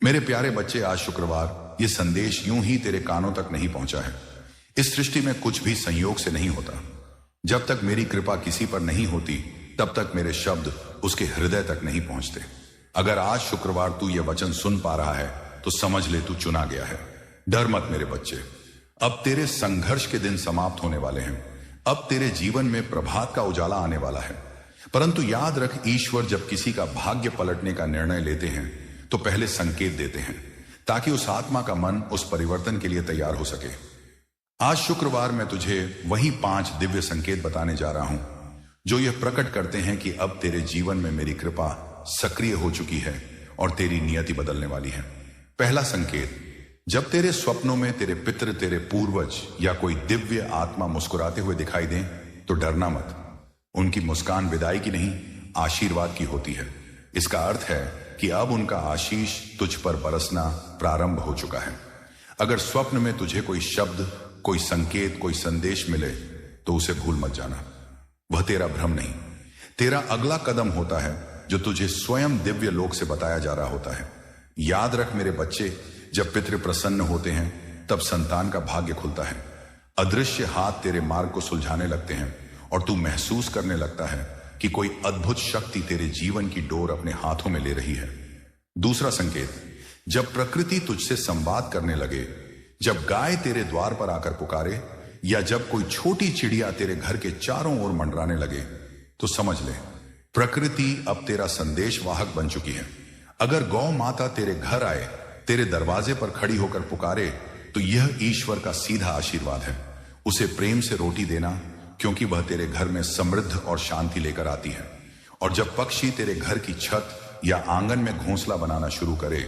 मेरे प्यारे बच्चे, आज शुक्रवार ये संदेश यूं ही तेरे कानों तक नहीं पहुंचा है। इस सृष्टि में कुछ भी संयोग से नहीं होता। जब तक मेरी कृपा किसी पर नहीं होती तब तक मेरे शब्द उसके हृदय तक नहीं पहुंचते। अगर आज शुक्रवार तू ये वचन सुन पा रहा है तो समझ ले तू चुना गया है। डर मत मेरे बच्चे, अब तेरे संघर्ष के दिन समाप्त होने वाले हैं। अब तेरे जीवन में प्रभात का उजाला आने वाला है। परंतु याद रख, ईश्वर जब किसी का भाग्य पलटने का निर्णय लेते हैं तो पहले संकेत देते हैं ताकि उस आत्मा का मन उस परिवर्तन के लिए तैयार हो सके। आज शुक्रवार मैं तुझे वही 5 दिव्य संकेत बताने जा रहा हूं जो यह प्रकट करते हैं कि अब तेरे जीवन में मेरी कृपा सक्रिय हो चुकी है और तेरी नियति बदलने वाली है। पहला संकेत, जब तेरे स्वप्नों में तेरे पितृ, तेरे पूर्वज या कोई दिव्य आत्मा मुस्कुराते हुए दिखाई दें तो डरना मत। उनकी मुस्कान विदाई की नहीं, आशीर्वाद की होती है। इसका अर्थ है कि अब उनका आशीष तुझ पर बरसना प्रारंभ हो चुका है। अगर स्वप्न में तुझे कोई शब्द, कोई संकेत, कोई संदेश मिले तो उसे भूल मत जाना। वह तेरा भ्रम नहीं, तेरा अगला कदम होता है जो तुझे स्वयं दिव्य लोक से बताया जा रहा होता है। याद रख मेरे बच्चे, जब पितृ प्रसन्न होते हैं तब संतान का भाग्य खुलता है। अदृश्य हाथ तेरे मार्ग को सुलझाने लगते हैं और तू महसूस करने लगता है कि कोई अद्भुत शक्ति तेरे जीवन की डोर अपने हाथों में ले रही है। दूसरा संकेत, जब प्रकृति तुझसे संवाद करने लगे, जब गाय तेरे द्वार पर आकर पुकारे या जब कोई छोटी चिड़िया तेरे घर के चारों ओर मंडराने लगे तो समझ ले, प्रकृति अब तेरा संदेश वाहक बन चुकी है। अगर गौ माता तेरे घर आए, तेरे दरवाजे पर खड़ी होकर पुकारे तो यह ईश्वर का सीधा आशीर्वाद है। उसे प्रेम से रोटी देना, क्योंकि वह तेरे घर में समृद्ध और शांति लेकर आती है। और जब पक्षी तेरे घर की छत या आंगन में घोंसला बनाना शुरू करे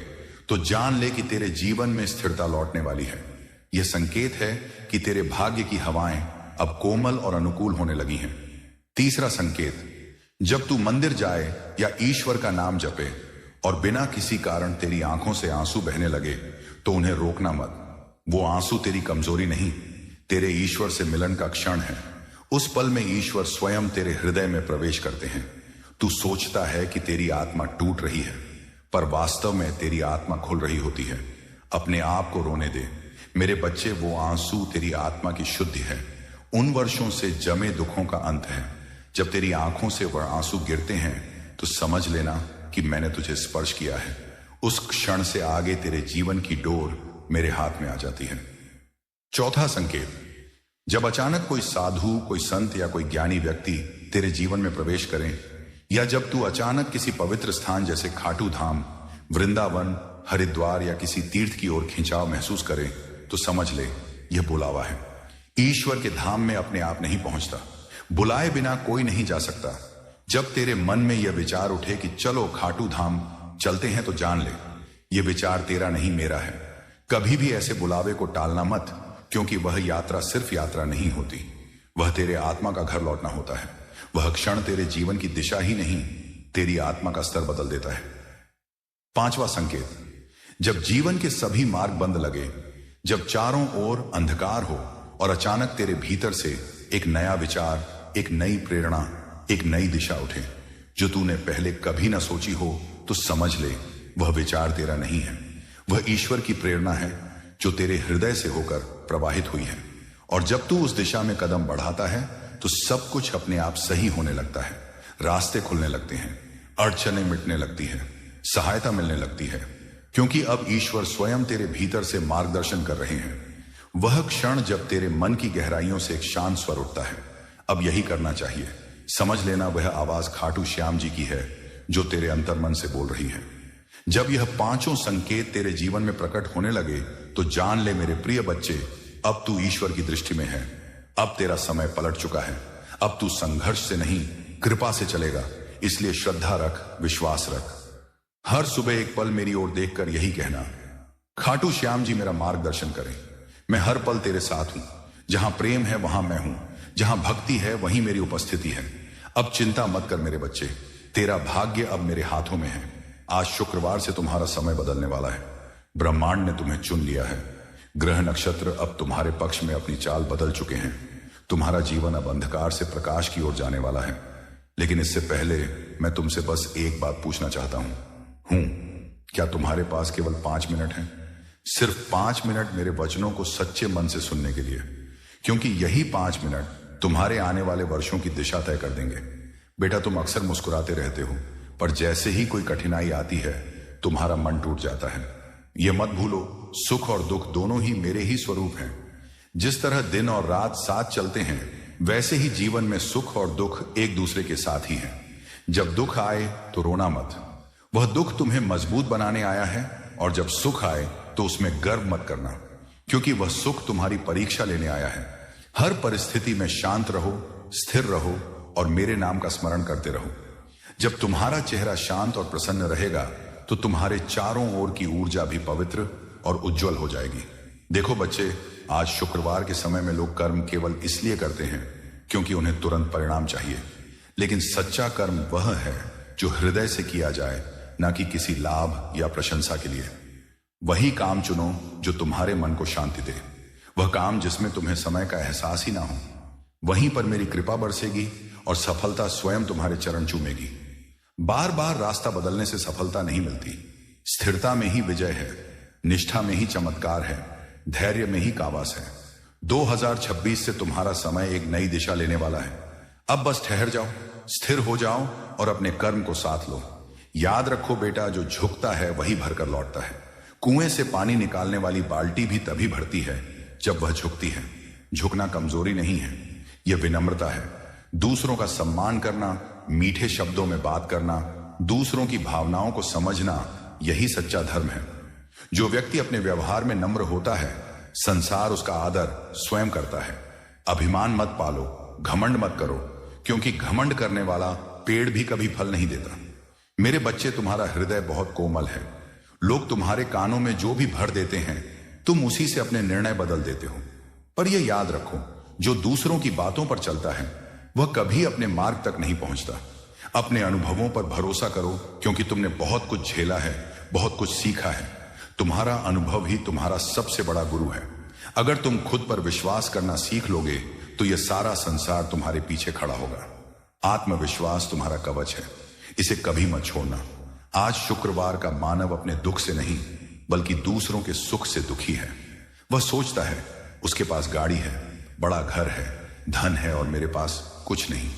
तो जान ले कि तेरे जीवन में स्थिरता लौटने वाली है। यह संकेत है कि तेरे भाग्य की हवाएं अब कोमल और अनुकूल होने लगी हैं। तीसरा संकेत, जब तू मंदिर जाए या ईश्वर का नाम जपे और बिना किसी कारण तेरी आंखों से आंसू बहने लगे तो उन्हें रोकना मत। वो आंसू तेरी कमजोरी नहीं, तेरे ईश्वर से मिलन का क्षण है। उस पल में ईश्वर स्वयं तेरे हृदय में प्रवेश करते हैं। तू सोचता है कि तेरी आत्मा टूट रही है, पर वास्तव में तेरी आत्मा खुल रही होती है। अपने आप को रोने दे मेरे बच्चे, वो आंसू तेरी आत्मा की शुद्धि है। उन वर्षों से जमे दुखों का अंत है। जब तेरी आंखों से वह आंसू गिरते हैं तो समझ लेना कि मैंने तुझे स्पर्श किया है। उस क्षण से आगे तेरे जीवन की डोर मेरे हाथ में आ जाती है। चौथा संकेत, जब अचानक कोई साधु, कोई संत या कोई ज्ञानी व्यक्ति तेरे जीवन में प्रवेश करें या जब तू अचानक किसी पवित्र स्थान जैसे खाटू धाम, वृंदावन, हरिद्वार या किसी तीर्थ की ओर खिंचाव महसूस करे तो समझ ले यह बुलावा है। ईश्वर के धाम में अपने आप नहीं पहुंचता, बुलाए बिना कोई नहीं जा सकता। जब तेरे मन में यह विचार उठे कि चलो खाटू धाम चलते हैं तो जान ले यह विचार तेरा नहीं, मेरा है। कभी भी ऐसे बुलावे को टालना मत, क्योंकि वह यात्रा सिर्फ यात्रा नहीं होती, वह तेरे आत्मा का घर लौटना होता है। वह क्षण तेरे जीवन की दिशा ही नहीं, तेरी आत्मा का स्तर बदल देता है। पांचवा संकेत, जब जीवन के सभी मार्ग बंद लगे, जब चारों ओर अंधकार हो और अचानक तेरे भीतर से एक नया विचार, एक नई प्रेरणा, एक नई दिशा उठे जो तूने पहले कभी ना सोची हो, तो समझ ले वह विचार तेरा नहीं है। वह ईश्वर की प्रेरणा है जो तेरे हृदय से होकर प्रवाहित हुई है। और जब तू उस दिशा में कदम बढ़ाता है तो सब कुछ अपने आप सही होने लगता है। रास्ते खुलने लगते हैं, अड़चनें मिटने लगती है, सहायता मिलने लगती है, क्योंकि अब ईश्वर स्वयं तेरे भीतर से मार्गदर्शन कर रहे हैं। वह क्षण जब तेरे मन की गहराइयों से एक शांत स्वर उठता है, अब यही करना चाहिए। समझ लेना वह आवाज खाटू श्याम जी की है जो तेरे अंतर्मन से बोल रही है। जब यह 5 संकेत तेरे जीवन में प्रकट होने लगे तो जान ले मेरे प्रिय बच्चे, अब तू ईश्वर की दृष्टि में है। अब तेरा समय पलट चुका है। अब तू संघर्ष से नहीं, कृपा से चलेगा। इसलिए श्रद्धा रख, विश्वास रख। हर सुबह एक पल मेरी ओर देखकर यही कहना, खाटू श्याम जी मेरा मार्गदर्शन करें। मैं हर पल तेरे साथ हूं। जहां प्रेम है वहां मैं हूं, जहां भक्ति है वहीं मेरी उपस्थिति है। अब चिंता मत कर मेरे बच्चे, तेरा भाग्य अब मेरे हाथों में है। आज शुक्रवार से तुम्हारा समय बदलने वाला है। ब्रह्मांड ने तुम्हें चुन लिया है। ग्रह नक्षत्र अब तुम्हारे पक्ष में अपनी चाल बदल चुके हैं। तुम्हारा जीवन अब अंधकार से प्रकाश की ओर जाने वाला है। लेकिन इससे पहले मैं तुमसे बस एक बात पूछना चाहता हूं, क्या तुम्हारे पास केवल 5 मिनट हैं? सिर्फ 5 मिनट मेरे वचनों को सच्चे मन से सुनने के लिए, क्योंकि यही 5 मिनट तुम्हारे आने वाले वर्षों की दिशा तय कर देंगे। बेटा, तुम अक्सर मुस्कुराते रहते हो, पर जैसे ही कोई कठिनाई आती है तुम्हारा मन टूट जाता है। यह मत भूलो, सुख और दुख दोनों ही मेरे ही स्वरूप हैं। जिस तरह दिन और रात साथ चलते हैं, वैसे ही जीवन में सुख और दुख एक दूसरे के साथ ही हैं। जब दुख आए तो रोना मत, वह दुख तुम्हें मजबूत बनाने आया है, और जब सुख आए तो उसमें गर्व मत करना, क्योंकि वह सुख तुम्हारी परीक्षा लेने आया है। हर परिस्थिति में शांत रहो, स्थिर रहो और मेरे नाम का स्मरण करते रहो। जब तुम्हारा चेहरा शांत और प्रसन्न रहेगा तो तुम्हारे चारों ओर की ऊर्जा भी पवित्र और उज्जवल हो जाएगी। देखो बच्चे, आज शुक्रवार के समय में लोग कर्म केवल इसलिए करते हैं क्योंकि उन्हें तुरंत परिणाम चाहिए, लेकिन सच्चा कर्म वह है जो हृदय से किया जाए, ना कि किसी लाभ या प्रशंसा के लिए। वही काम चुनो जो तुम्हारे मन को शांति दे, वह काम जिसमें तुम्हें समय का एहसास ही ना हो। वहीं पर मेरी कृपा बरसेगी और सफलता स्वयं तुम्हारे चरण चूमेगी। बार बार रास्ता बदलने से सफलता नहीं मिलती। स्थिरता में ही विजय है, निष्ठा में ही चमत्कार है, धैर्य में ही कावास है। 2026 से तुम्हारा समय एक नई दिशा लेने वाला है। अब बस ठहर जाओ, स्थिर हो जाओ और अपने कर्म को साथ लो। याद रखो बेटा, जो झुकता है वही भरकर लौटता है। कुएं से पानी निकालने वाली बाल्टी भी तभी भरती है जब वह झुकती है। झुकना कमजोरी नहीं है, यह विनम्रता है। दूसरों का सम्मान करना, मीठे शब्दों में बात करना, दूसरों की भावनाओं को समझना, यही सच्चा धर्म है। जो व्यक्ति अपने व्यवहार में नम्र होता है, संसार उसका आदर स्वयं करता है। अभिमान मत पालो, घमंड मत करो, क्योंकि घमंड करने वाला पेड़ भी कभी फल नहीं देता। मेरे बच्चे, तुम्हारा हृदय बहुत कोमल है। लोग तुम्हारे कानों में जो भी भर देते हैं, तुम उसी से अपने निर्णय बदल देते हो। पर यह याद रखो, जो दूसरों की बातों पर चलता है वह कभी अपने मार्ग तक नहीं पहुंचता। अपने अनुभवों पर भरोसा करो, क्योंकि तुमने बहुत कुछ झेला है, बहुत कुछ सीखा है। तुम्हारा अनुभव ही तुम्हारा सबसे बड़ा गुरु है। अगर तुम खुद पर विश्वास करना सीख लोगे तो यह सारा संसार तुम्हारे पीछे खड़ा होगा। आत्मविश्वास तुम्हारा कवच है, इसे कभी मत छोड़ना। आज शुक्रवार का मानव अपने दुख से नहीं बल्कि दूसरों के सुख से दुखी है। वह सोचता है उसके पास गाड़ी है, बड़ा घर है, धन है और मेरे पास कुछ नहीं।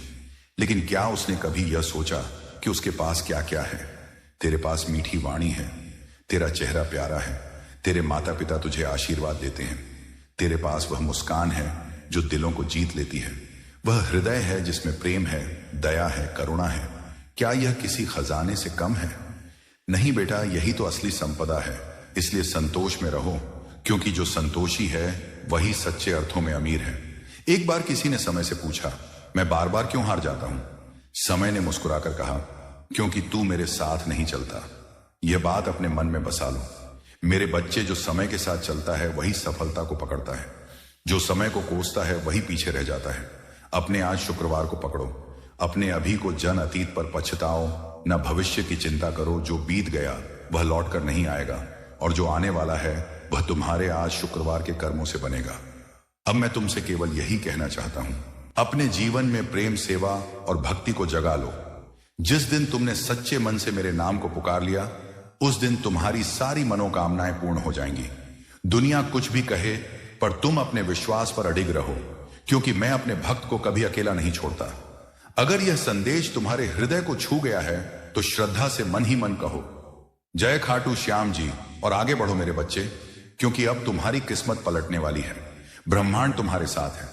लेकिन क्या उसने कभी यह सोचा कि उसके पास क्या क्या है? तेरे पास मीठी वाणी है, तेरा चेहरा प्यारा है, तेरे माता पिता तुझे आशीर्वाद देते हैं, तेरे पास वह मुस्कान है जो दिलों को जीत लेती है, वह हृदय है जिसमें प्रेम है, दया है, करुणा है। क्या यह किसी खजाने से कम है? नहीं बेटा, यही तो असली संपदा है। इसलिए संतोष में रहो, क्योंकि जो संतोषी है वही सच्चे अर्थों में अमीर है। एक बार किसी ने समय से पूछा, मैं बार बार क्यों हार जाता हूं? समय ने मुस्कुराकर कहा, क्योंकि तू मेरे साथ नहीं चलता। यह बात अपने मन में बसा लो। मेरे बच्चे, जो समय के साथ चलता है वही सफलता को पकड़ता है, जो समय को कोसता है वही पीछे रह जाता है। अपने आज शुक्रवार को पकड़ो, अपने अभी को जन अतीत पर पछताओ, न भविष्य की चिंता करो। जो बीत गया वह लौट कर नहीं आएगा, और जो आने वाला है वह तुम्हारे आज शुक्रवार के कर्मों से बनेगा। अब मैं तुमसे केवल यही कहना चाहता हूं, अपने जीवन में प्रेम, सेवा और भक्ति को जगा लो। जिस दिन तुमने सच्चे मन से मेरे नाम को पुकार लिया, उस दिन तुम्हारी सारी मनोकामनाएं पूर्ण हो जाएंगी। दुनिया कुछ भी कहे, पर तुम अपने विश्वास पर अडिग रहो, क्योंकि मैं अपने भक्त को कभी अकेला नहीं छोड़ता। अगर यह संदेश तुम्हारे हृदय को छू गया है तो श्रद्धा से मन ही मन कहो, जय खाटू श्याम जी, और आगे बढ़ो मेरे बच्चे, क्योंकि अब तुम्हारी किस्मत पलटने वाली है। ब्रह्मांड तुम्हारे साथ है,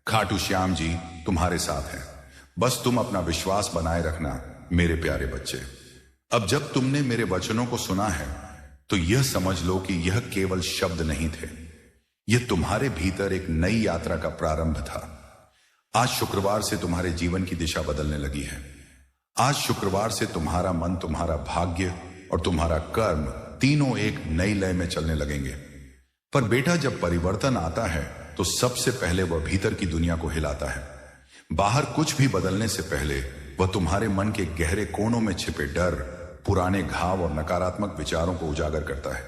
खाटू श्याम जी तुम्हारे साथ है। बस तुम अपना विश्वास बनाए रखना मेरे प्यारे बच्चे। अब जब तुमने मेरे वचनों को सुना है तो यह समझ लो कि यह केवल शब्द नहीं थे, यह तुम्हारे भीतर एक नई यात्रा का प्रारंभ था। आज शुक्रवार से तुम्हारे जीवन की दिशा बदलने लगी है। आज शुक्रवार से तुम्हारा मन, तुम्हारा भाग्य और तुम्हारा कर्म तीनों एक नई लय में चलने लगेंगे। पर बेटा, जब परिवर्तन आता है तो सबसे पहले वह भीतर की दुनिया को हिलाता है। बाहर कुछ भी बदलने से पहले वह तुम्हारे मन के गहरे कोनों में छिपे डर, पुराने घाव और नकारात्मक विचारों को उजागर करता है,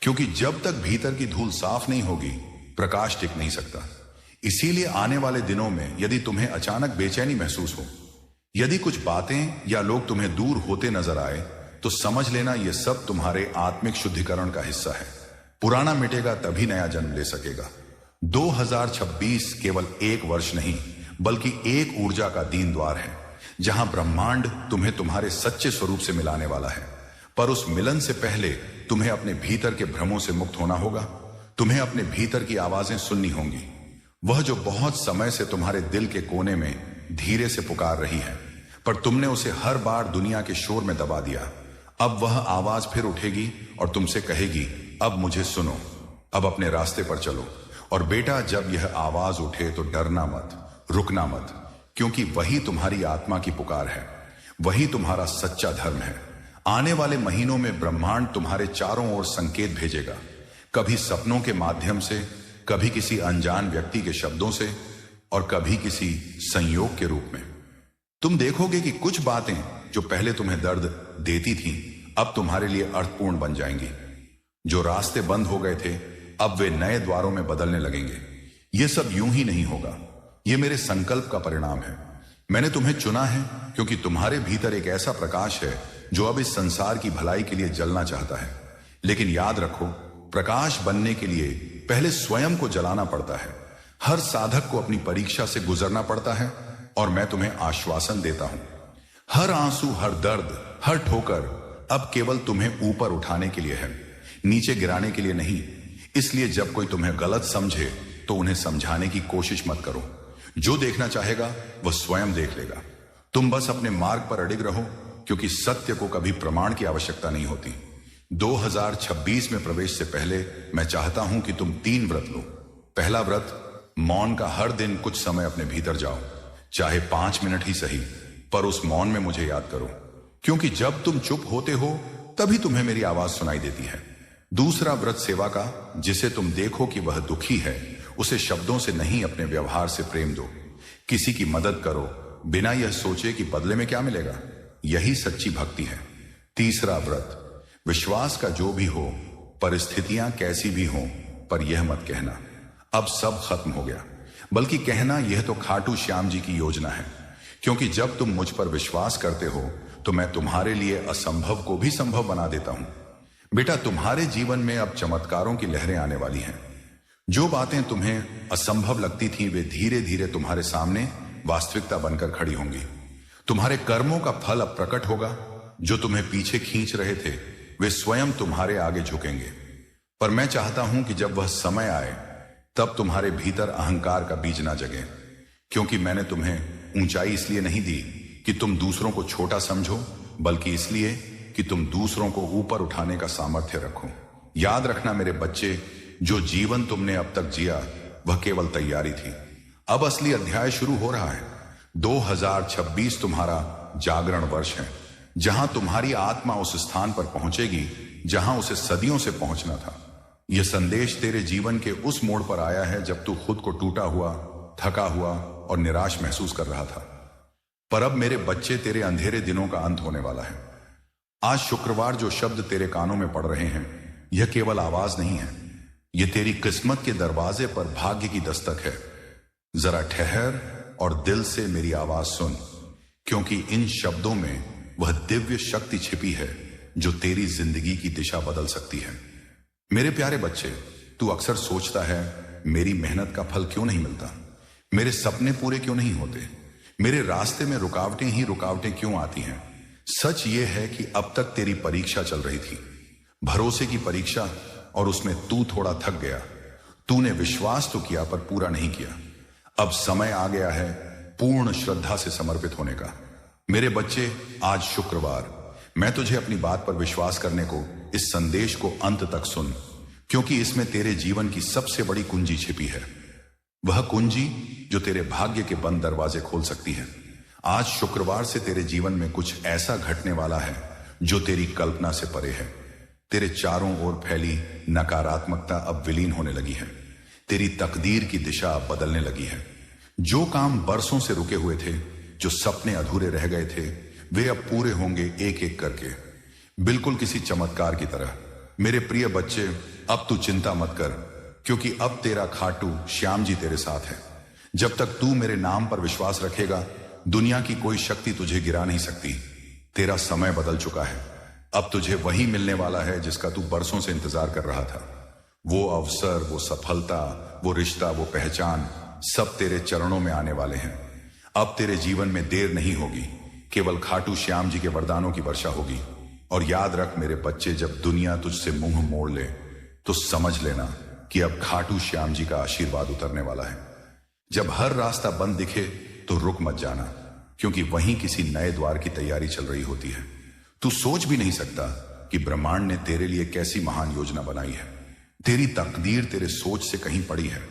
क्योंकि जब तक भीतर की धूल साफ नहीं होगी प्रकाश टिक नहीं सकता। इसीलिए आने वाले दिनों में यदि तुम्हें अचानक बेचैनी महसूस हो, यदि कुछ बातें या लोग तुम्हें दूर होते नजर आए, तो समझ लेना यह सब तुम्हारे आत्मिक शुद्धिकरण का हिस्सा है। पुराना मिटेगा तभी नया जन्म ले सकेगा। 2026 केवल एक वर्ष नहीं बल्कि एक ऊर्जा का दीन द्वार है, जहां ब्रह्मांड तुम्हें तुम्हारे सच्चे स्वरूप से मिलाने वाला है। पर उस मिलन से पहले तुम्हें अपने भीतर के भ्रमों से मुक्त होना होगा। तुम्हें अपने भीतर की आवाजें सुननी होंगी, वह जो बहुत समय से तुम्हारे दिल के कोने में धीरे से पुकार रही है, पर तुमने उसे हर बार दुनिया के शोर में दबा दिया। अब वह आवाज फिर उठेगी और तुमसे कहेगी, अब मुझे सुनो, अब अपने रास्ते पर चलो। और बेटा, जब यह आवाज उठे तो डरना मत, रुकना मत, क्योंकि वही तुम्हारी आत्मा की पुकार है, वही तुम्हारा सच्चा धर्म है। आने वाले महीनों में ब्रह्मांड तुम्हारे चारों ओर संकेत भेजेगा, कभी सपनों के माध्यम से, कभी किसी अनजान व्यक्ति के शब्दों से, और कभी किसी संयोग के रूप में। तुम देखोगे कि कुछ बातें जो पहले तुम्हें दर्द देती थीं, अब तुम्हारे लिए अर्थपूर्ण बन जाएंगी। जो रास्ते बंद हो गए थे, अब वे नए द्वारों में बदलने लगेंगे। यह सब यूं ही नहीं होगा, यह मेरे संकल्प का परिणाम है। मैंने तुम्हें चुना है क्योंकि तुम्हारे भीतर एक ऐसा प्रकाश है जो अब इस संसार की भलाई के लिए जलना चाहता है। लेकिन याद रखो, प्रकाश बनने के लिए पहले स्वयं को जलाना पड़ता है। हर साधक को अपनी परीक्षा से गुजरना पड़ता है, और मैं तुम्हें आश्वासन देता हूं, हर आंसू, हर दर्द, हर ठोकर अब केवल तुम्हें ऊपर उठाने के लिए है, नीचे गिराने के लिए नहीं। इसलिए जब कोई तुम्हें गलत समझे तो उन्हें समझाने की कोशिश मत करो। जो देखना चाहेगा वह स्वयं देख लेगा। तुम बस अपने मार्ग पर अडिग रहो, क्योंकि सत्य को कभी प्रमाण की आवश्यकता नहीं होती। 2026 में प्रवेश से पहले मैं चाहता हूं कि तुम 3 व्रत लो। पहला व्रत, मौन का हर दिन कुछ समय अपने भीतर जाओ, चाहे 5 मिनट ही सही, पर उस मौन में मुझे याद करो, क्योंकि जब तुम चुप होते हो तभी तुम्हें मेरी आवाज सुनाई देती है। दूसरा व्रत सेवा का, जिसे तुम देखो कि वह दुखी है, उसे शब्दों से नहीं अपने व्यवहार से प्रेम दो। किसी की मदद करो बिना यह सोचे कि बदले में क्या मिलेगा। यही सच्ची भक्ति है। तीसरा व्रत, विश्वास का जो भी हो, परिस्थितियां कैसी भी हो, पर यह मत कहना अब सब खत्म हो गया, बल्कि कहना यह तो खाटू श्याम जी की योजना है। क्योंकि जब तुम मुझ पर विश्वास करते हो तो मैं तुम्हारे लिए असंभव को भी संभव बना देता हूं। बेटा, तुम्हारे जीवन में अब चमत्कारों की लहरें आने वाली हैं। जो बातें तुम्हें असंभव लगती थीं, वे धीरे धीरे तुम्हारे सामने वास्तविकता बनकर खड़ी होंगी। तुम्हारे कर्मों का फल अब प्रकट होगा। जो तुम्हें पीछे खींच रहे थे, वे स्वयं तुम्हारे आगे झुकेंगे। पर मैं चाहता हूं कि जब वह समय आए, तब तुम्हारे भीतर अहंकार का बीज ना जगे, क्योंकि मैंने तुम्हें ऊंचाई इसलिए नहीं दी कि तुम दूसरों को छोटा समझो, बल्कि इसलिए कि तुम दूसरों को ऊपर उठाने का सामर्थ्य रखो। याद रखना मेरे बच्चे, जो जीवन तुमने अब तक जिया वह केवल तैयारी थी। अब असली अध्याय शुरू हो रहा है। 2026 तुम्हारा जागरण वर्ष है, जहां तुम्हारी आत्मा उस स्थान पर पहुंचेगी जहां उसे सदियों से पहुंचना था। यह संदेश तेरे जीवन के उस मोड़ पर आया है जब तू खुद को टूटा हुआ, थका हुआ और निराश महसूस कर रहा था। पर अब मेरे बच्चे, तेरे अंधेरे दिनों का अंत होने वाला है। आज शुक्रवार जो शब्द तेरे कानों में पड़ रहे हैं, यह केवल आवाज नहीं है, यह तेरी किस्मत के दरवाजे पर भाग्य की दस्तक है। जरा ठहर और दिल से मेरी आवाज सुन, क्योंकि इन शब्दों में वह दिव्य शक्ति छिपी है जो तेरी जिंदगी की दिशा बदल सकती है। मेरे प्यारे बच्चे, तू अक्सर सोचता है, मेरी मेहनत का फल क्यों नहीं मिलता, मेरे सपने पूरे क्यों नहीं होते, मेरे रास्ते में रुकावटें ही रुकावटें क्यों आती हैं। सच ये है कि अब तक तेरी परीक्षा चल रही थी, भरोसे की परीक्षा, और उसमें तू थोड़ा थक गया। तूने विश्वास तो किया पर पूरा नहीं किया। अब समय आ गया है पूर्ण श्रद्धा से समर्पित होने का। मेरे बच्चे, आज शुक्रवार, मैं तुझे अपनी बात पर विश्वास करने को, इस संदेश को अंत तक सुन, क्योंकि इसमें तेरे जीवन की सबसे बड़ी कुंजी छिपी है। वह कुंजी जो तेरे भाग्य के बंद दरवाजे खोल सकती है। आज शुक्रवार से तेरे जीवन में कुछ ऐसा घटने वाला है जो तेरी कल्पना से परे है। तेरे चारों ओर फैली नकारात्मकता अब विलीन होने लगी है। तेरी तकदीर की दिशा अब बदलने लगी है। जो काम बरसों से रुके हुए थे, जो सपने अधूरे रह गए थे, वे अब पूरे होंगे एक एक करके, बिल्कुल किसी चमत्कार की तरह। मेरे प्रिय बच्चे, अब तू चिंता मत कर, क्योंकि अब तेरा खाटू श्याम जी तेरे साथ है। जब तक तू मेरे नाम पर विश्वास रखेगा, दुनिया की कोई शक्ति तुझे गिरा नहीं सकती। तेरा समय बदल चुका है। अब तुझे वही मिलने वाला है जिसका तू बरसों से इंतजार कर रहा था। वो अवसर, वो सफलता, वो रिश्ता, वो पहचान, सब तेरे चरणों में आने वाले हैं। अब तेरे जीवन में देर नहीं होगी, केवल खाटू श्याम जी के वरदानों की वर्षा होगी। और याद रख मेरे बच्चे, जब दुनिया तुझसे मुंह मोड़ ले तो समझ लेना कि अब खाटू श्याम जी का आशीर्वाद उतरने वाला है। जब हर रास्ता बंद दिखे तो रुक मत जाना, क्योंकि वहीं किसी नए द्वार की तैयारी चल रही होती है। तू सोच भी नहीं सकता कि ब्रह्मांड ने तेरे लिए कैसी महान योजना बनाई है। तेरी तकदीर तेरे सोच से कहीं पड़ी है।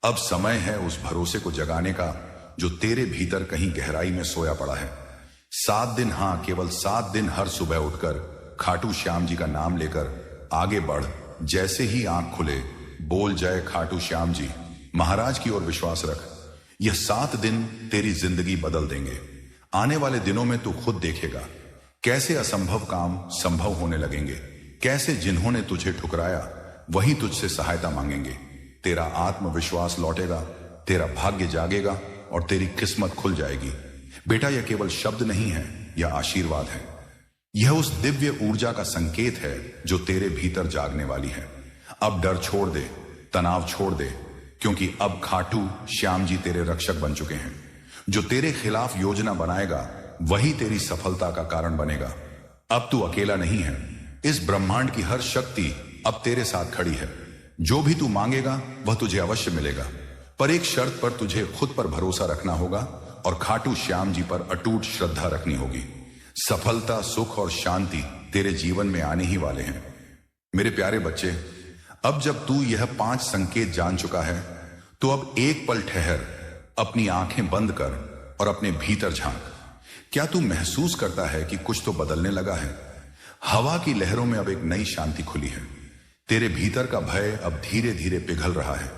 अब समय है उस भरोसे को जगाने का जो तेरे भीतर कहीं गहराई में सोया पड़ा है। 7 दिन, हाँ केवल 7 दिन, हर सुबह उठकर खाटू श्याम जी का नाम लेकर आगे बढ़। जैसे ही आंख खुले बोल जय खाटू श्याम जी महाराज की ओर विश्वास रख। यह 7 दिन तेरी जिंदगी बदल देंगे। आने वाले दिनों में तू खुद देखेगा कैसे असंभव काम संभव होने लगेंगे, कैसे जिन्होंने तुझे ठुकराया वही तुझसे सहायता मांगेंगे। तेरा आत्मविश्वास लौटेगा, तेरा भाग्य जागेगा और तेरी किस्मत खुल जाएगी। बेटा, यह केवल शब्द नहीं है, यह आशीर्वाद है। यह उस दिव्य ऊर्जा का संकेत है जो तेरे भीतर जागने वाली है। अब डर छोड़ दे, तनाव छोड़ दे, क्योंकि अब खाटू श्याम जी तेरे रक्षक बन चुके हैं। जो तेरे खिलाफ योजना बनाएगा वही तेरी सफलता का कारण बनेगा। अब तू अकेला नहीं है, इस ब्रह्मांड की हर शक्ति अब तेरे साथ खड़ी है। जो भी तू मांगेगा वह तुझे अवश्य मिलेगा, पर एक शर्त पर तुझे खुद पर भरोसा रखना होगा और खाटू श्याम जी पर अटूट श्रद्धा रखनी होगी। सफलता, सुख और शांति तेरे जीवन में आने ही वाले हैं। मेरे प्यारे बच्चे, अब जब तू यह 5 संकेत जान चुका है तो अब एक पल ठहर, अपनी आंखें बंद कर और अपने भीतर झांक। क्या तू महसूस करता है कि कुछ तो बदलने लगा है? हवा की लहरों में अब एक नई शांति खुली है। तेरे भीतर का भय अब धीरे धीरे पिघल रहा है,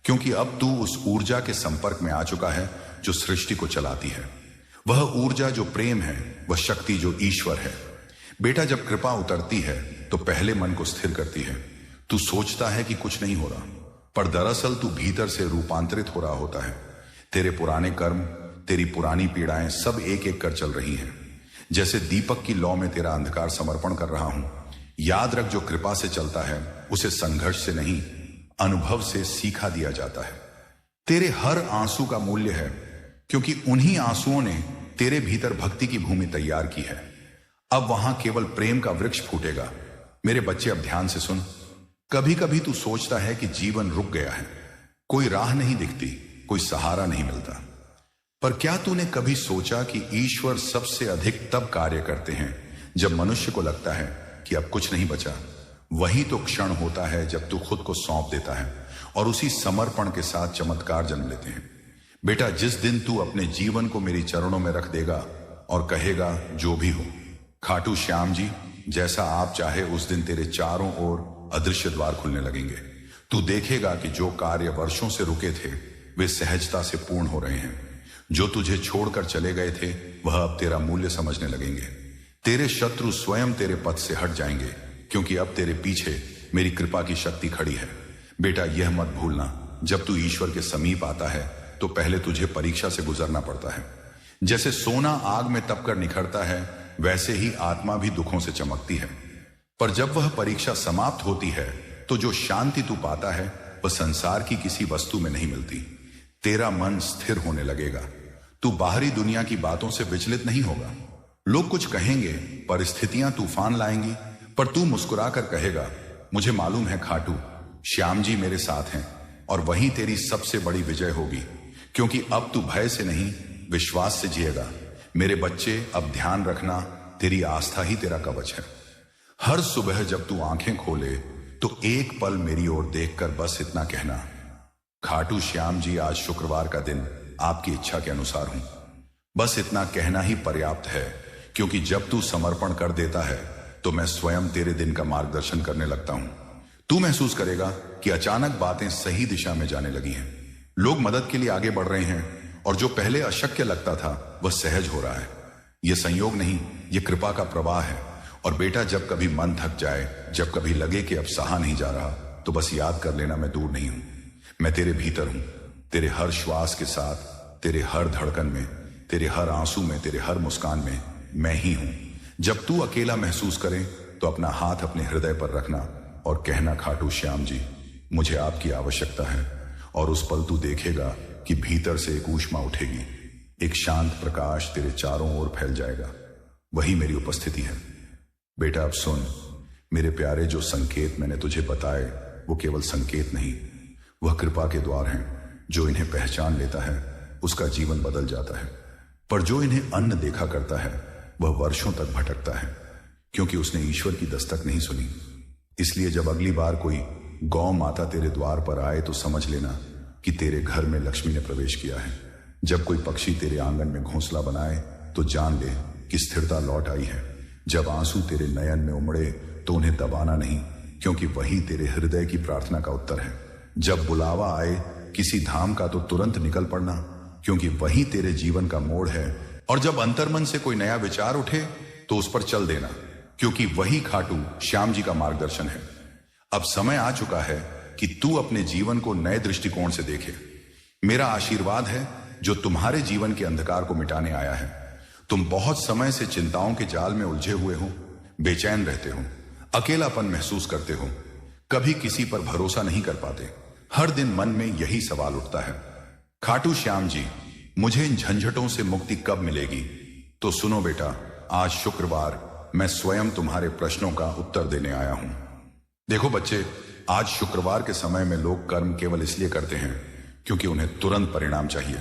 क्योंकि अब तू उस ऊर्जा के संपर्क में आ चुका है जो सृष्टि को चलाती है। वह ऊर्जा जो प्रेम है, वह शक्ति जो ईश्वर है। बेटा, जब कृपा उतरती है तो पहले मन को स्थिर करती है। तू सोचता है कि कुछ नहीं हो रहा, पर दरअसल तू भीतर से रूपांतरित हो रहा होता है। तेरे पुराने कर्म, तेरी पुरानी पीड़ाएं सब एक एक कर चल रही हैं। जैसे दीपक की लौ में तेरा अंधकार समर्पण कर रहा हूं। याद रख, जो कृपा से चलता है उसे संघर्ष से नहीं, अनुभव से सीखा दिया जाता है। तेरे हर आंसू का मूल्य है, क्योंकि उन्हीं आंसुओं ने तेरे भीतर भक्ति की भूमि तैयार की है। अब वहां केवल प्रेम का वृक्ष फूटेगा। मेरे बच्चे, अब ध्यान से सुन। कभी कभी तू सोचता है कि जीवन रुक गया है, कोई राह नहीं दिखती, कोई सहारा नहीं मिलता। पर क्या तूने कभी सोचा कि ईश्वर सबसे अधिक तब कार्य करते हैं जब मनुष्य को लगता है कि अब कुछ नहीं बचा? वही तो क्षण होता है जब तू खुद को सौंप देता है और उसी समर्पण के साथ चमत्कार जन्म लेते हैं। बेटा, जिस दिन तू अपने जीवन को मेरी चरणों में रख देगा और कहेगा जो भी हो खाटू श्याम जी जैसा आप चाहे, उस दिन तेरे चारों ओर अदृश्य द्वार खुलने लगेंगे। तू देखेगा कि जो कार्य वर्षों से रुके थे वे सहजता से पूर्ण हो रहे हैं। जो तुझे छोड़कर चले गए थे वह अब तेरा मूल्य समझने लगेंगे। तेरे शत्रु स्वयं तेरे पथ से हट जाएंगे, क्योंकि अब तेरे पीछे मेरी कृपा की शक्ति खड़ी है। बेटा, यह मत भूलना, जब तू ईश्वर के समीप आता है तो पहले तुझे परीक्षा से गुजरना पड़ता है। जैसे सोना आग में तपकर निखरता है, वैसे ही आत्मा भी दुखों से चमकती है। पर जब वह परीक्षा समाप्त होती है तो जो शांति तू पाता है वह संसार की किसी वस्तु में नहीं मिलती। तेरा मन स्थिर होने लगेगा। तू बाहरी दुनिया की बातों से विचलित नहीं होगा। लोग कुछ कहेंगे, परिस्थितियां तूफान लाएंगी, पर तू मुस्कुराकर कहेगा, मुझे मालूम है खाटू श्याम जी मेरे साथ हैं, और वही तेरी सबसे बड़ी विजय होगी, क्योंकि अब तू भय से नहीं, विश्वास से जिएगा। मेरे बच्चे, अब ध्यान रखना, तेरी आस्था ही तेरा कवच है। हर सुबह जब तू आंखें खोले तो एक पल मेरी ओर देखकर बस इतना कहना, खाटू श्याम जी आज शुक्रवार का दिन आपकी इच्छा के अनुसार हूं। बस इतना कहना ही पर्याप्त है, क्योंकि जब तू समर्पण कर देता है तो मैं स्वयं तेरे दिन का मार्गदर्शन करने लगता हूं। तू महसूस करेगा कि अचानक बातें सही दिशा में जाने लगी हैं। लोग मदद के लिए आगे बढ़ रहे हैं और जो पहले अशक्य लगता था वह सहज हो रहा है। यह संयोग नहीं, यह कृपा का प्रवाह है। और बेटा, जब कभी मन थक जाए, जब कभी लगे कि अब सहा नहीं जा रहा, तो बस याद कर लेना, मैं दूर नहीं हूं, मैं तेरे भीतर हूं। तेरे हर श्वास के साथ, तेरे हर धड़कन में, तेरे हर आंसू में, तेरे हर मुस्कान में मैं ही हूं। जब तू अकेला महसूस करे तो अपना हाथ अपने हृदय पर रखना और कहना, खाटू श्याम जी, मुझे आपकी आवश्यकता है। और उस पल तू देखेगा कि भीतर से एक ऊष्मा उठेगी, एक शांत प्रकाश तेरे चारों ओर फैल जाएगा। वही मेरी उपस्थिति है। बेटा अब सुन, मेरे प्यारे, जो संकेत मैंने तुझे बताए वो केवल संकेत नहीं, वह कृपा के द्वार हैं। जो इन्हें पहचान लेता है उसका जीवन बदल जाता है, पर जो इन्हें अन्न देखा करता है वह वर्षों तक भटकता है, क्योंकि उसने ईश्वर की दस्तक नहीं सुनी। इसलिए जब अगली बार कोई गौ माता तेरे द्वार पर आए तो समझ लेना कि तेरे घर में लक्ष्मी ने प्रवेश किया है। जब कोई पक्षी तेरे आंगन में घोंसला बनाए तो जान ले कि स्थिरता लौट आई है। जब आंसू तेरे नयन में उमड़े तो उन्हें दबाना नहीं, क्योंकि वही तेरे हृदय की प्रार्थना का उत्तर है। जब बुलावा आए किसी धाम का तो तुरंत निकल पड़ना, क्योंकि वही तेरे जीवन का मोड़ है। और जब अंतर्मन से कोई नया विचार उठे तो उस पर चल देना, क्योंकि वही खाटू श्याम जी का मार्गदर्शन है। अब समय आ चुका है कि तू अपने जीवन को नए दृष्टिकोण से देखे। मेरा आशीर्वाद है जो तुम्हारे जीवन के अंधकार को मिटाने आया है। तुम बहुत समय से चिंताओं के जाल में उलझे हुए हो, बेचैन रहते हो, अकेलापन महसूस करते हो, कभी किसी पर भरोसा नहीं कर पाते। हर दिन मन में यही सवाल उठता है, खाटू श्याम जी, मुझे इन झंझटों से मुक्ति कब मिलेगी? तो सुनो बेटा, आज शुक्रवार मैं स्वयं तुम्हारे प्रश्नों का उत्तर देने आया हूं। देखो बच्चे, आज शुक्रवार के समय में लोग कर्म केवल इसलिए करते हैं क्योंकि उन्हें तुरंत परिणाम चाहिए,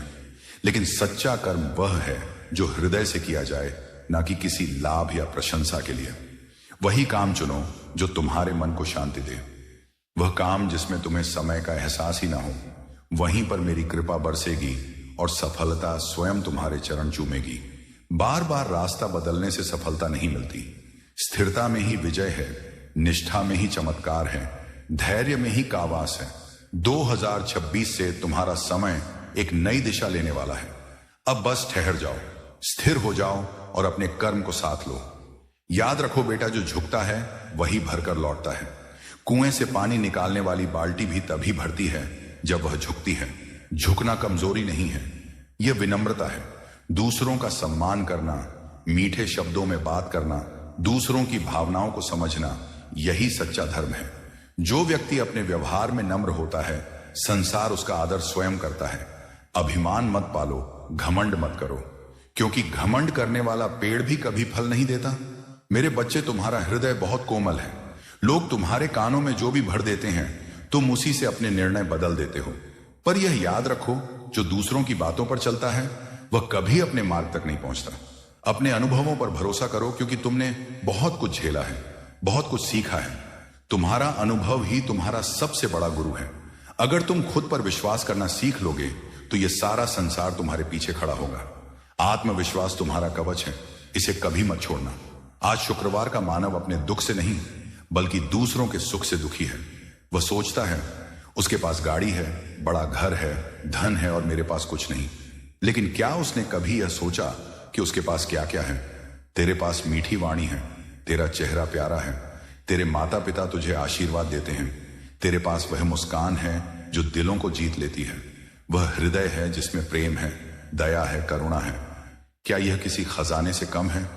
लेकिन सच्चा कर्म वह है जो हृदय से किया जाए, ना कि किसी लाभ या प्रशंसा के लिए। वही काम चुनो जो तुम्हारे मन को शांति दे, वह काम जिसमें तुम्हें समय का एहसास ही ना हो। वहीं पर मेरी कृपा बरसेगी और सफलता स्वयं तुम्हारे चरण चूमेगी। बार बार रास्ता बदलने से सफलता नहीं मिलती। स्थिरता में ही विजय है, निष्ठा में ही चमत्कार है, धैर्य में ही कावास है। 2026 से तुम्हारा समय एक नई दिशा लेने वाला है। अब बस ठहर जाओ, स्थिर हो जाओ और अपने कर्म को साथ लो। याद रखो बेटा, जो झुकता है वही भरकर लौटता है। कुएं से पानी निकालने वाली बाल्टी भी तभी भरती है जब वह झुकती है। झुकना कमजोरी नहीं है, यह विनम्रता है। दूसरों का सम्मान करना, मीठे शब्दों में बात करना, दूसरों की भावनाओं को समझना, यही सच्चा धर्म है। जो व्यक्ति अपने व्यवहार में नम्र होता है, संसार उसका आदर स्वयं करता है। अभिमान मत पालो, घमंड मत करो, क्योंकि घमंड करने वाला पेड़ भी कभी फल नहीं देता। मेरे बच्चे, तुम्हारा हृदय बहुत कोमल है। लोग तुम्हारे कानों में जो भी भर देते हैं तुम उसी से अपने निर्णय बदल देते हो। पर यह याद रखो, जो दूसरों की बातों पर चलता है वह कभी अपने मार्ग तक नहीं पहुंचता। अपने अनुभवों पर भरोसा करो, क्योंकि तुमने बहुत कुछ झेला है, बहुत कुछ सीखा है। तुम्हारा अनुभव ही तुम्हारा सबसे बड़ा गुरु है। अगर तुम खुद पर विश्वास करना सीख लोगे तो यह सारा संसार तुम्हारे पीछे खड़ा होगा। आत्मविश्वास तुम्हारा कवच है, इसे कभी मत छोड़ना। आज शुक्रवार का मानव अपने दुख से नहीं बल्कि दूसरों के सुख से दुखी है। वह सोचता है उसके पास गाड़ी है, बड़ा घर है, धन है और मेरे पास कुछ नहीं। लेकिन क्या उसने कभी यह सोचा कि उसके पास क्या क्या है? तेरे पास मीठी वाणी है, तेरा चेहरा प्यारा है, तेरे माता पिता तुझे आशीर्वाद देते हैं, तेरे पास वह मुस्कान है जो दिलों को जीत लेती है, वह हृदय है जिसमें प्रेम है, दया है, करुणा है। क्या यह किसी खजाने से कम है?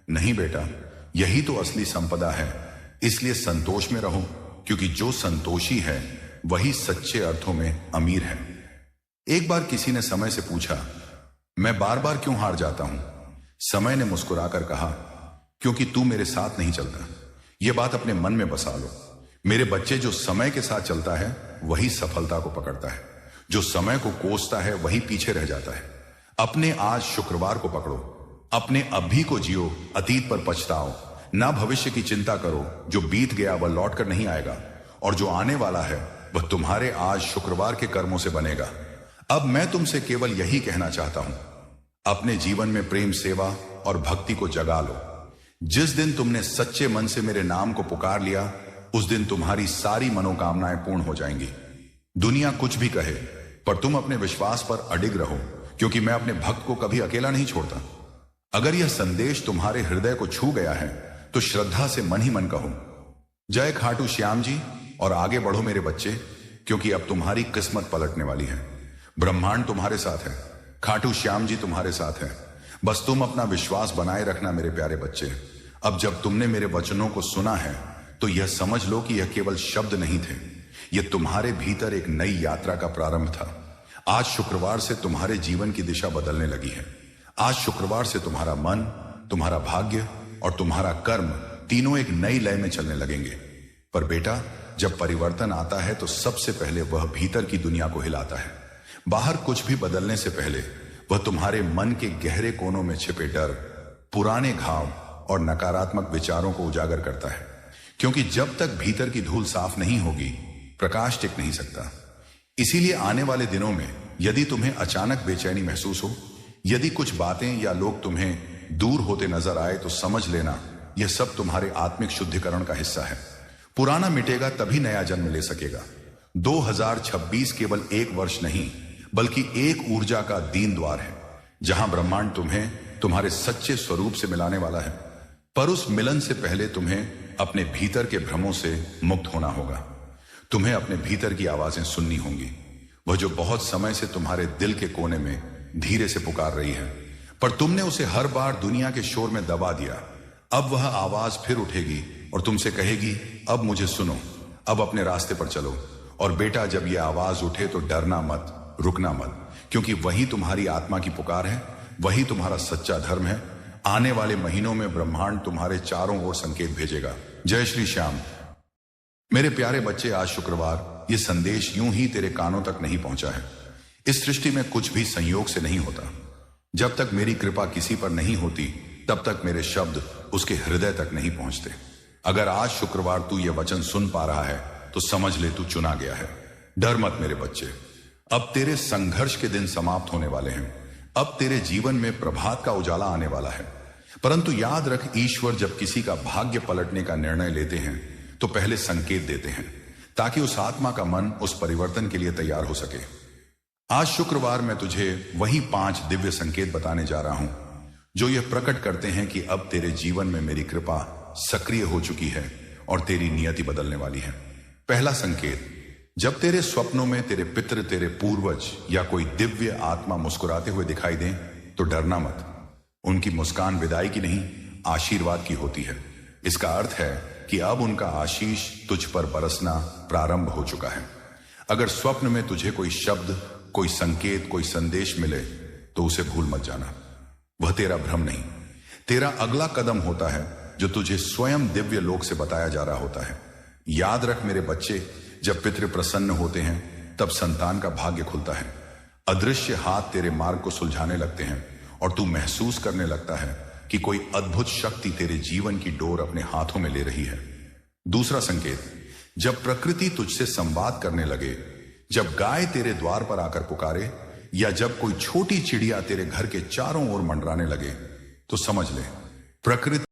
नहीं बेटा, यही तो असली संपदा है। इसलिए संतोष में रहो, क्योंकि जो संतोषी है वही सच्चे अर्थों में अमीर है। एक बार किसी ने समय से पूछा, मैं बार बार क्यों हार जाता हूं? समय ने मुस्कुराकर कहा, क्योंकि तू मेरे साथ नहीं चलता। यह बात अपने मन में बसा लो। मेरे बच्चे, जो समय के साथ चलता है वही सफलता को पकड़ता है। जो समय को कोसता है वही पीछे रह जाता है। अपने आज शुक्रवार को पकड़ो, अपने अभी को जियो, अतीत पर पछताओ ना, भविष्य की चिंता करो। जो बीत गया वह लौट कर नहीं आएगा और जो आने वाला है वह तुम्हारे आज शुक्रवार के कर्मों से बनेगा। अब मैं तुमसे केवल यही कहना चाहता हूं, अपने जीवन में प्रेम, सेवा और भक्ति को जगा लो। जिस दिन तुमने सच्चे मन से मेरे नाम को पुकार लिया उस दिन तुम्हारी सारी मनोकामनाएं पूर्ण हो जाएंगी। दुनिया कुछ भी कहे, पर तुम अपने विश्वास पर अडिग रहो, क्योंकि मैं अपने भक्त को कभी अकेला नहीं छोड़ता। अगर यह संदेश तुम्हारे हृदय को छू गया है तो श्रद्धा से मन ही मन कहो, जय खाटू श्याम जी, और आगे बढ़ो मेरे बच्चे, क्योंकि अब तुम्हारी किस्मत पलटने वाली है। ब्रह्मांड तुम्हारे साथ है, खाटू श्याम जी तुम्हारे साथ है। बस तुम अपना विश्वास बनाए रखना मेरे प्यारे बच्चे। अब जब तुमने मेरे वचनों को सुना है तो यह समझ लो कि यह केवल शब्द नहीं थे, यह तुम्हारे भीतर एक नई यात्रा का प्रारंभ था। आज शुक्रवार से तुम्हारे जीवन की दिशा बदलने लगी है। आज शुक्रवार से तुम्हारा मन, तुम्हारा भाग्य और तुम्हारा कर्म तीनों एक नई लय में चलने लगेंगे। पर बेटा, जब परिवर्तन आता है तो सबसे पहले वह भीतर की दुनिया को हिलाता है। बाहर कुछ भी बदलने से पहले वह तुम्हारे मन के गहरे कोनों में छिपे डर, पुराने घाव और नकारात्मक विचारों को उजागर करता है। क्योंकि जब तक भीतर की धूल साफ नहीं होगी, प्रकाश टिक नहीं सकता। इसीलिए आने वाले दिनों में यदि तुम्हें अचानक बेचैनी महसूस हो, यदि कुछ बातें या लोग तुम्हें दूर होते नजर आए, तो समझ लेना यह सब तुम्हारे आत्मिक शुद्धिकरण का हिस्सा है। पुराना मिटेगा तभी नया जन्म ले सकेगा। 2026 केवल एक वर्ष नहीं, बल्कि एक ऊर्जा का दीन द्वार है, जहां ब्रह्मांड तुम्हें तुम्हारे सच्चे स्वरूप से मिलाने वाला है। पर उस मिलन से पहले तुम्हें अपने भीतर के भ्रमों से मुक्त होना होगा। तुम्हें अपने भीतर की आवाजें सुननी होंगी, वह जो बहुत समय से तुम्हारे दिल के कोने में धीरे से पुकार रही है, पर तुमने उसे हर बार दुनिया के शोर में दबा दिया। अब वह आवाज फिर उठेगी और तुमसे कहेगी, अब मुझे सुनो, अब अपने रास्ते पर चलो। और बेटा, जब यह आवाज उठे तो डरना मत, रुकना मत, क्योंकि वही तुम्हारी आत्मा की पुकार है, वही तुम्हारा सच्चा धर्म है। आने वाले महीनों में ब्रह्मांड तुम्हारे चारों ओर संकेत भेजेगा। जय श्री श्याम। मेरे प्यारे बच्चे, आज शुक्रवार, यह संदेश यूं ही तेरे कानों तक नहीं पहुंचा है। इस सृष्टि में कुछ भी संयोग से नहीं होता। जब तक मेरी कृपा किसी पर नहीं होती, तब तक मेरे शब्द उसके हृदय तक नहीं पहुंचते। अगर आज शुक्रवार तू ये वचन सुन पा रहा है तो समझ ले तू चुना गया है। डर मत मेरे बच्चे, अब तेरे संघर्ष के दिन समाप्त होने वाले हैं। अब तेरे जीवन में प्रभात का उजाला आने वाला है। परंतु याद रख, ईश्वर जब किसी का भाग्य पलटने का निर्णय लेते हैं तो पहले संकेत देते हैं, ताकि उस आत्मा का मन उस परिवर्तन के लिए तैयार हो सके। आज शुक्रवार मैं तुझे वही 5 दिव्य संकेत बताने जा रहा हूं जो यह प्रकट करते हैं कि अब तेरे जीवन में मेरी कृपा सक्रिय हो चुकी है और तेरी नियति बदलने वाली है। पहला संकेत, जब तेरे स्वप्नों में तेरे पितृ, तेरे पूर्वज या कोई दिव्य आत्मा मुस्कुराते हुए दिखाई दें तो डरना मत। उनकी मुस्कान विदाई की नहीं, आशीर्वाद की होती है। इसका अर्थ है कि अब उनका आशीष तुझ पर बरसना प्रारंभ हो चुका है। अगर स्वप्न में तुझे कोई शब्द, कोई संकेत, कोई संदेश मिले तो उसे भूल मत जाना। वह तेरा भ्रम नहीं, तेरा अगला कदम होता है जो तुझे स्वयं दिव्य लोक से बताया जा रहा होता है। याद रख मेरे बच्चे, जब पितृ प्रसन्न होते हैं तब संतान का भाग्य खुलता है। अदृश्य हाथ तेरे मार्ग को सुलझाने लगते हैं और तू महसूस करने लगता है कि कोई अद्भुत शक्ति तेरे जीवन की डोर अपने हाथों में ले रही है। दूसरा संकेत, जब प्रकृति तुझसे संवाद करने लगे, जब गाय तेरे द्वार पर आकर पुकारे या जब कोई छोटी चिड़िया तेरे घर के चारों ओर मंडराने लगे, तो समझ ले प्रकृति